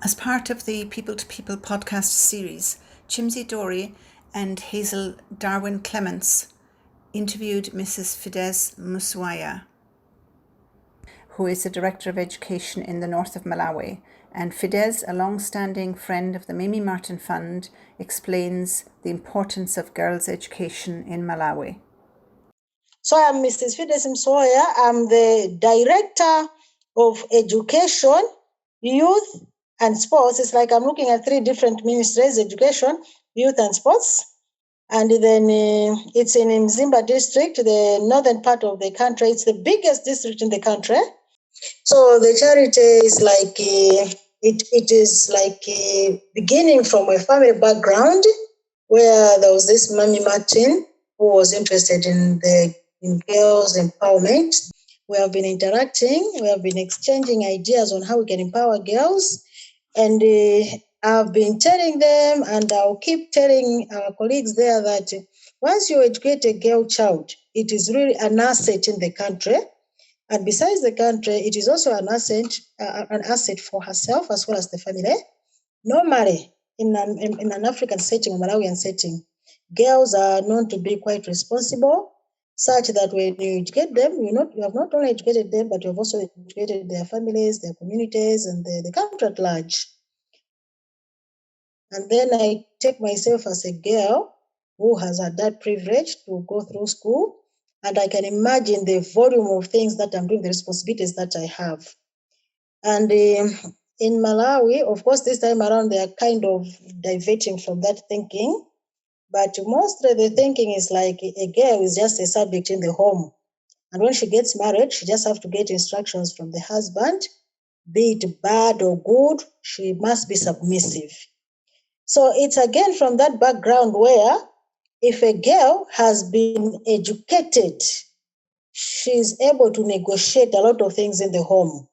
As part of the People to People podcast series, Chimzy Dorey and Hazel Darwin Clements interviewed Mrs. Fiddes Msowoya, who is the Director of Education in the north of Malawi. And Fiddes, a long-standing friend of the Mamie Martin Fund, explains the importance of girls' education in Malawi. So I'm Mrs. Fiddes Msowoya. I'm the Director of Education, Youth and Sports. It's like I'm looking at three different ministries: education, youth and sports. And then it's in Mzimba district, the northern part of the country. It's the biggest district in the country. So the charity is like, it is like beginning from a family background where there was this Mamie Martin who was interested in girls' empowerment. We have been interacting, we have been exchanging ideas on how we can empower girls. And I've been telling them, and I'll keep telling our colleagues there, that once you educate a girl child, it is really an asset in the country. And besides the country, it is also an asset for herself as well as the family. Normally, in an African setting or Malawian setting, girls are known to be quite responsible, such that when you educate them, you have not only educated them, but you have also educated their families, their communities, and the country at large. And then I take myself as a girl who has had that privilege to go through school, and I can imagine the volume of things that I'm doing, the responsibilities that I have. And in Malawi, of course, this time around, they are kind of diverting from that thinking. But mostly the thinking is like a girl is just a subject in the home. And when she gets married, she just has to get instructions from the husband, be it bad or good, she must be submissive. So it's again from that background where if a girl has been educated, she's able to negotiate a lot of things in the home.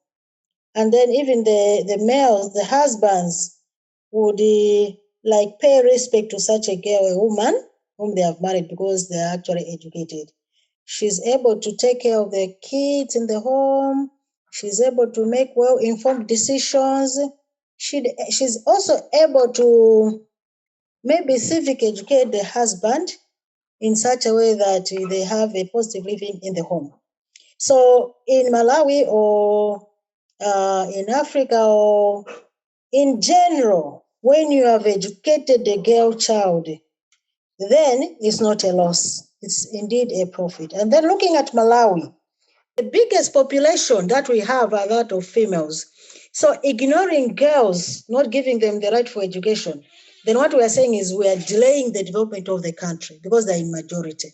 And then even the males, the husbands, would like pay respect to such a girl, a woman whom they have married, because they are actually educated. She's able to take care of the kids in the home. She's able to make well-informed decisions. She's also able to maybe civic educate the husband in such a way that they have a positive living in the home. So in Malawi or in Africa or in general, when you have educated a girl child, then it's not a loss. It's indeed a profit. And then looking at Malawi, the biggest population that we have are that of females. So ignoring girls, not giving them the right for education, then what we are saying is we are delaying the development of the country because they're in majority.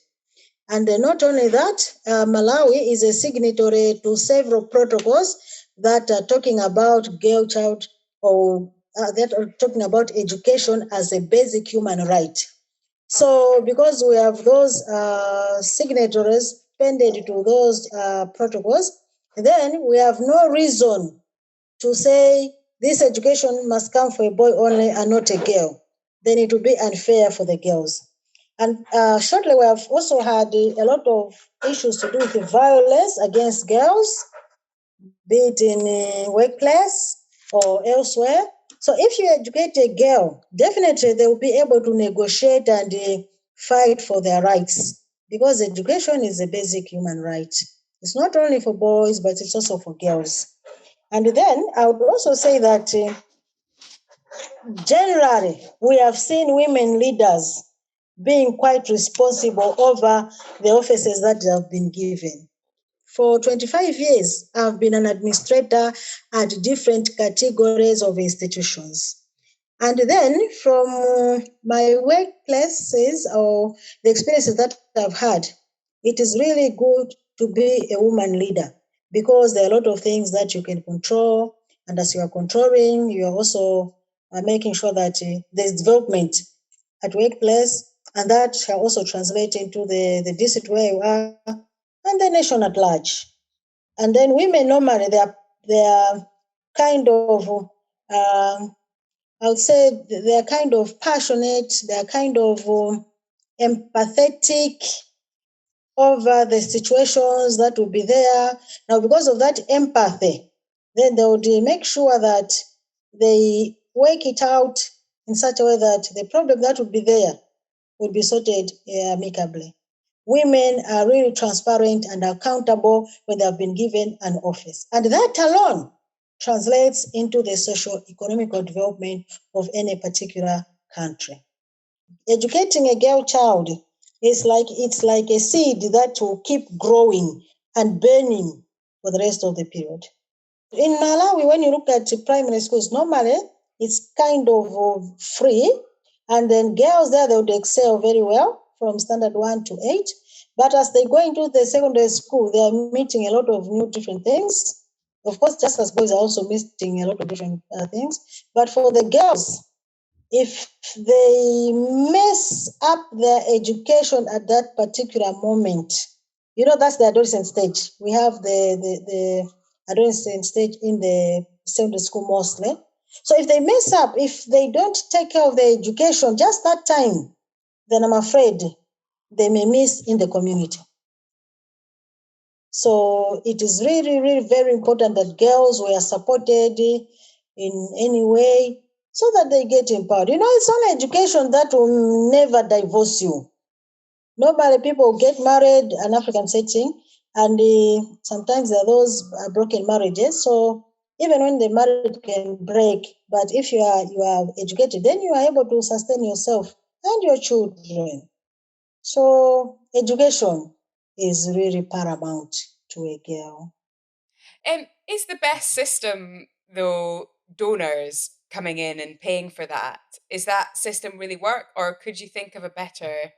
And not only that, Malawi is a signatory to several protocols that are talking about girl child or that are talking about education as a basic human right. So because we have those signatories pended to those protocols, then we have no reason to say this education must come for a boy only and not a girl. Then it would be unfair for the girls. And shortly, we have also had a lot of issues to do with the violence against girls, be it in a workplace or elsewhere. So if you educate a girl, definitely they will be able to negotiate and fight for their rights, because education is a basic human right. It's not only for boys, but it's also for girls. And then I would also say that generally, we have seen women leaders being quite responsible over the offices that have been given. For 25 years, I've been an administrator at different categories of institutions. And then from my workplaces or the experiences that I've had, it is really good to be a woman leader, because there are a lot of things that you can control. And as you are controlling, you are also making sure that there's development at workplace, and that shall also translate into the district where you are and the nation at large. And then women normally, they are kind of I would say they're kind of passionate, they're kind of empathetic over the situations that will be there. Now, because of that empathy, then they would make sure that they work it out in such a way that the problem that would be there would be sorted amicably. Women are really transparent and accountable when they have been given an office. And that alone translates into the socio-economical development of any particular country. Educating a girl child is it's like a seed that will keep growing and burning for the rest of the period. In Malawi, when you look at primary schools, normally it's kind of free, and then girls there, they would excel very well from standard 1 to 8. But as they go into the secondary school, they are meeting a lot of new different things. Of course, just as boys are also meeting a lot of different things. But for the girls, if they mess up their education at that particular moment, that's the adolescent stage. We have the adolescent stage in the secondary school mostly. So if they mess up, if they don't take care of their education just that time, then I'm afraid they may miss in the community. So it is really, really very important that girls were supported in any way so that they get empowered. It's only education that will never divorce you. Normally, people get married, an African setting, and sometimes there are those broken marriages. So even when the marriage can break, but if you are educated, then you are able to sustain yourself and your children. So education is really paramount to a girl. Is the best system, though, donors coming in and paying for that? Is that system really work, or could you think of a better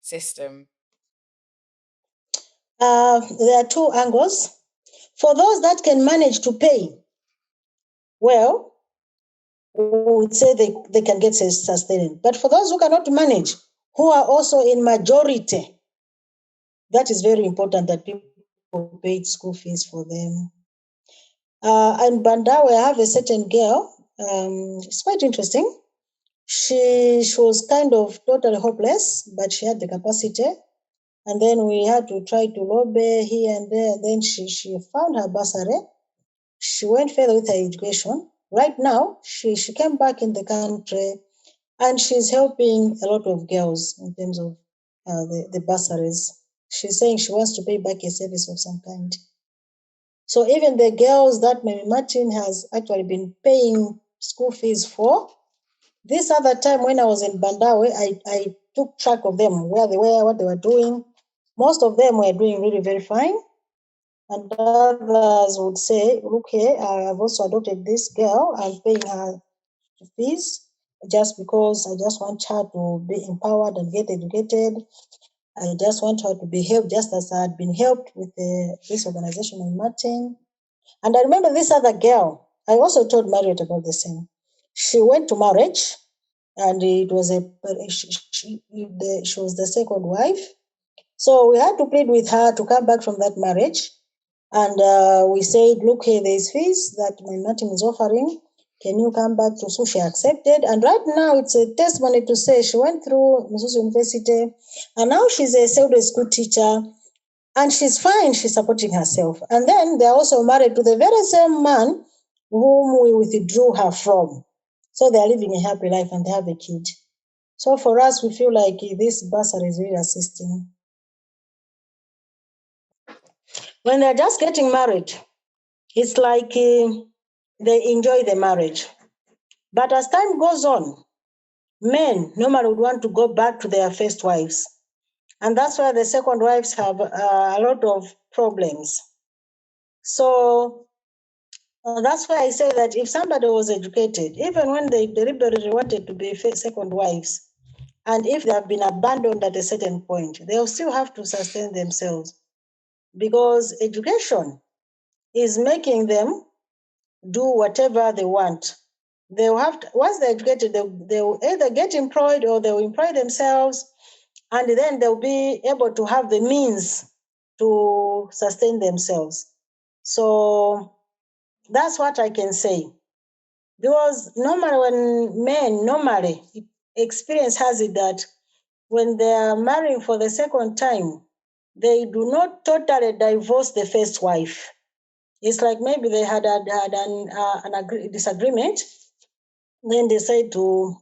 system? There are two angles. For those that can manage to pay, well, we would say they can get sustained. But for those who cannot manage, who are also in majority, that is very important that people pay school fees for them. And Bandawe, I have a certain girl. It's quite interesting. She was kind of totally hopeless, but she had the capacity. And then we had to try to lobby here and there. And then she found her bursary. She went further with her education. Right now, she came back in the country and she's helping a lot of girls in terms of the bursaries. She's saying she wants to pay back a service of some kind. So even the girls that Mamie Martin has actually been paying school fees for, this other time when I was in Bandawe, I took track of them, where they were, what they were doing. Most of them were doing really very fine. And others would say, look here, I've also adopted this girl, I'm paying her fees just because I just want her to be empowered and get educated. I just want her to be helped just as I had been helped with this organization in Martin. And I remember this other girl, I also told Marriott about the same. She went to marriage and it was she was the second wife. So we had to plead with her to come back from that marriage. And we said, look, here, there's fees that my Martin is offering. Can you come back to? So she accepted. And right now it's a testimony to say she went through Mzuzu University and now she's a secondary school teacher and she's fine. She's supporting herself. And then they're also married to the very same man whom we withdrew her from. So they're living a happy life and they have a kid. So for us, we feel like this bursary is really assisting. When they're just getting married, it's like they enjoy the marriage. But as time goes on, men normally would want to go back to their first wives. And that's why the second wives have a lot of problems. So that's why I say that if somebody was educated, even when they deliberately wanted to be second wives, and if they have been abandoned at a certain point, they'll still have to sustain themselves because education is making them do whatever they want. They'll have to, once they're educated, they'll either get employed or they'll employ themselves, and then they'll be able to have the means to sustain themselves. So that's what I can say. Because normally when men, experience has it that when they are marrying for the second time, they do not totally divorce the first wife. It's like maybe they had an disagreement, then decide to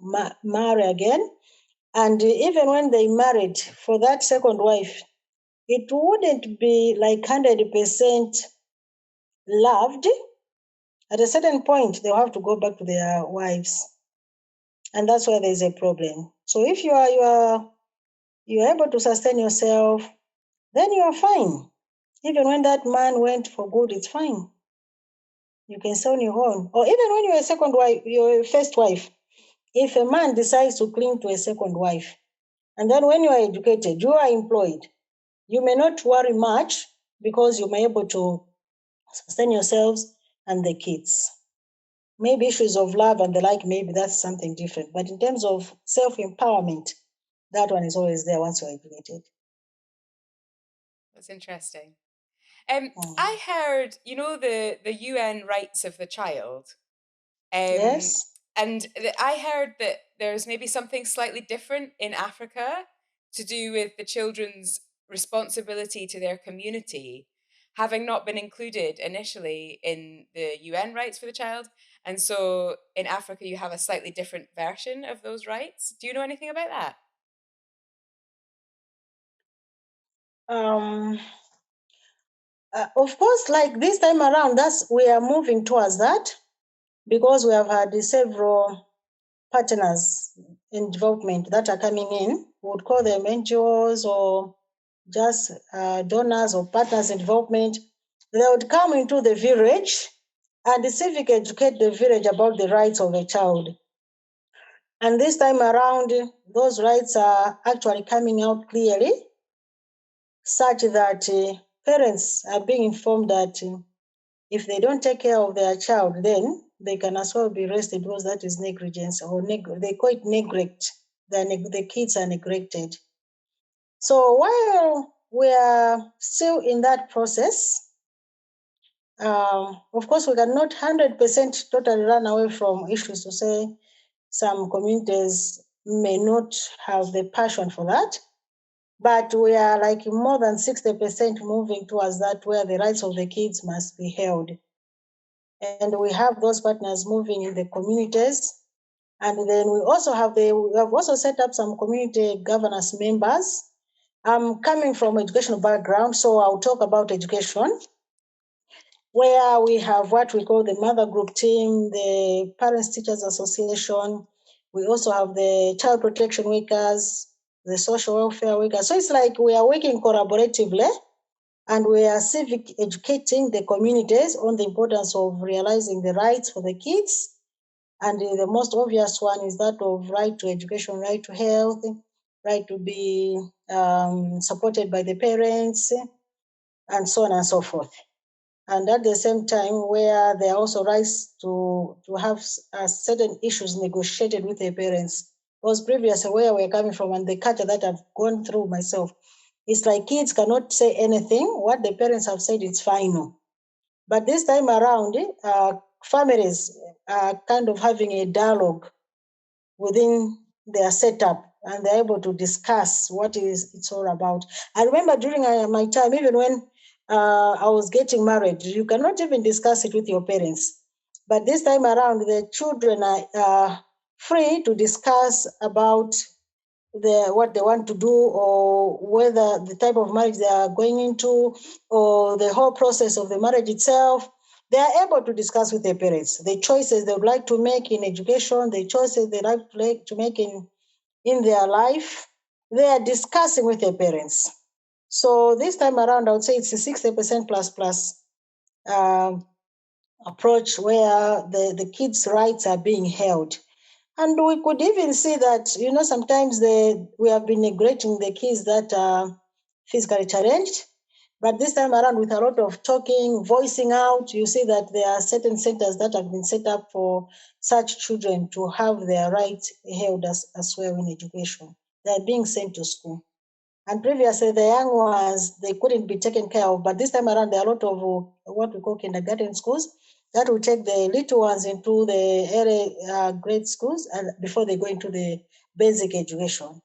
marry again. And even when they married for that second wife, it wouldn't be like 100% loved. At a certain point, they'll have to go back to their wives. And that's where there's a problem. So if you're able to sustain yourself, then you are fine. Even when that man went for good, it's fine. You can stay on your own. Or even when you're a second wife, you're a first wife, if a man decides to cling to a second wife, and then when you are educated, you are employed, you may not worry much because you may be able to sustain yourselves and the kids. Maybe issues of love and the like, maybe that's something different. But in terms of self-empowerment, that one is always there once you're educated. That's interesting. I heard, the UN rights of the child. Yes. And I heard that there's maybe something slightly different in Africa to do with the children's responsibility to their community, having not been included initially in the UN rights for the child. And so in Africa, you have a slightly different version of those rights. Do you know anything about that? Of course, like this time around, we are moving towards that because we have had several partners in development that are coming in. We would call them NGOs or just donors or partners in development. They would come into the village and civic educate the village about the rights of a child. And this time around, those rights are actually coming out clearly, such that parents are being informed that if they don't take care of their child, then they can as well be arrested because that is negligence, or they call it neglect. The kids are neglected. So while we are still in that process, of course, we cannot 100% totally run away from issues to say some communities may not have the passion for that. But we are like more than 60% moving towards that, where the rights of the kids must be held. And we have those partners moving in the communities. And then we have also set up some community governance members. I'm coming from educational background, so I'll talk about education, where we have what we call the mother group team, the Parents Teachers Association. We also have the child protection workers, the social welfare workers. So it's like we are working collaboratively, and we are civic educating the communities on the importance of realizing the rights for the kids. And the most obvious one is that of right to education, right to health, right to be supported by the parents, and so on and so forth. And at the same time, where there are also rights to have certain issues negotiated with the parents. Because previously, where we're coming from and the culture that I've gone through myself, it's like kids cannot say anything. What the parents have said is final. But this time around, families are kind of having a dialogue within their setup, and they're able to discuss what it's all about. I remember during my time, even when I was getting married, you cannot even discuss it with your parents. But this time around, the children are free to discuss about what they want to do, or whether the type of marriage they are going into, or the whole process of the marriage itself. They are able to discuss with their parents the choices they would like to make in education, the choices they like to make in their life. They are discussing with their parents. So this time around, I would say it's a 60% plus approach, where the kids' rights are being held. And we could even see that, sometimes we have been neglecting the kids that are physically challenged. But this time around, with a lot of talking, voicing out, you see that there are certain centers that have been set up for such children to have their rights held as well in education. They are being sent to school. And previously, the young ones, they couldn't be taken care of. But this time around, there are a lot of what we call kindergarten schools that will take the little ones into the early grade schools and before they go into the basic education.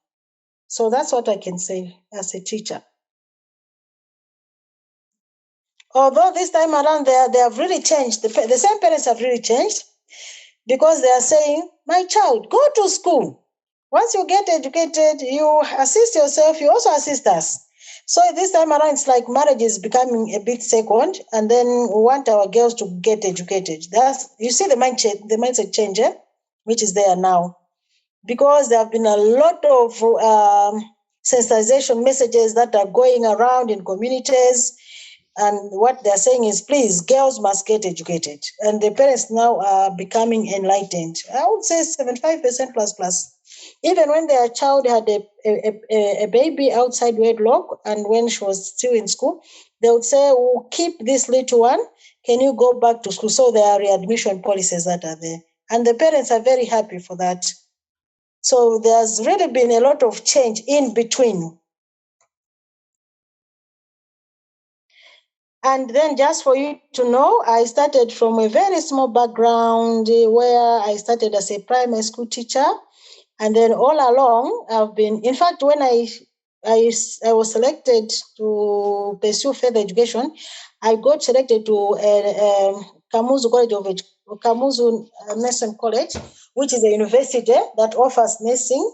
So that's what I can say as a teacher. Although this time around, they have really changed. The same parents have really changed. because they are saying, my child, go to school. Once you get educated, you assist yourself, you also assist us. So this time around, it's like marriage is becoming a bit second, and then we want our girls to get educated. That's, you see the mindset change, which is there now, because there have been a lot of sensitization messages that are going around in communities. And what they're saying is, please, girls must get educated. And the parents now are becoming enlightened. I would say 75% plus plus. Even when their child had a baby outside wedlock, and when she was still in school, they would say, we'll keep this little one. Can you go back to school? So there are readmission policies that are there. And the parents are very happy for that. So there's really been a lot of change in between. And then just for you to know, I started from a very small background where I started as a primary school teacher. And then all along, I've been, in fact, when I was selected to pursue further education, I got selected to Kamuzu Kamuzu Nursing College, which is a university that offers nursing.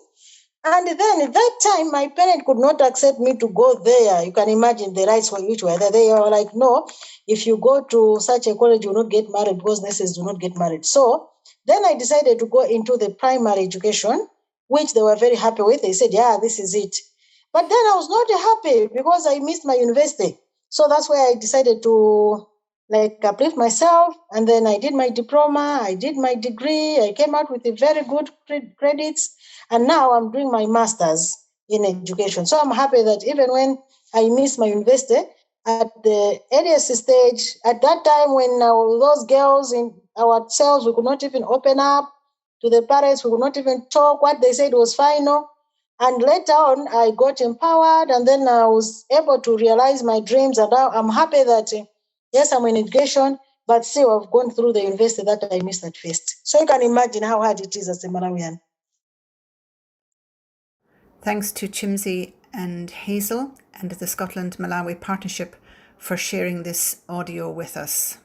And then at that time, my parents could not accept me to go there. You can imagine the rights which were there. They were like, no, if you go to such a college, you will not get married because nurses do not get married. So then I decided to go into the primary education, which they were very happy with. They said, yeah, this is it. But then I was not happy because I missed my university. So that's why I decided to uplift myself. And then I did my diploma, I did my degree, I came out with a very good credits. And now I'm doing my master's in education. So I'm happy that even when I missed my university, at the earliest stage, at that time when those girls in ourselves, we could not even open up to the parents, we could not even talk. What they said was final. And later on, I got empowered, and then I was able to realize my dreams. And now I'm happy that, yes, I'm in education, but still I've gone through the university that I missed at first. So you can imagine how hard it is as a Malawian. Thanks to Chimzy and Hazel and the Scotland Malawi Partnership for sharing this audio with us.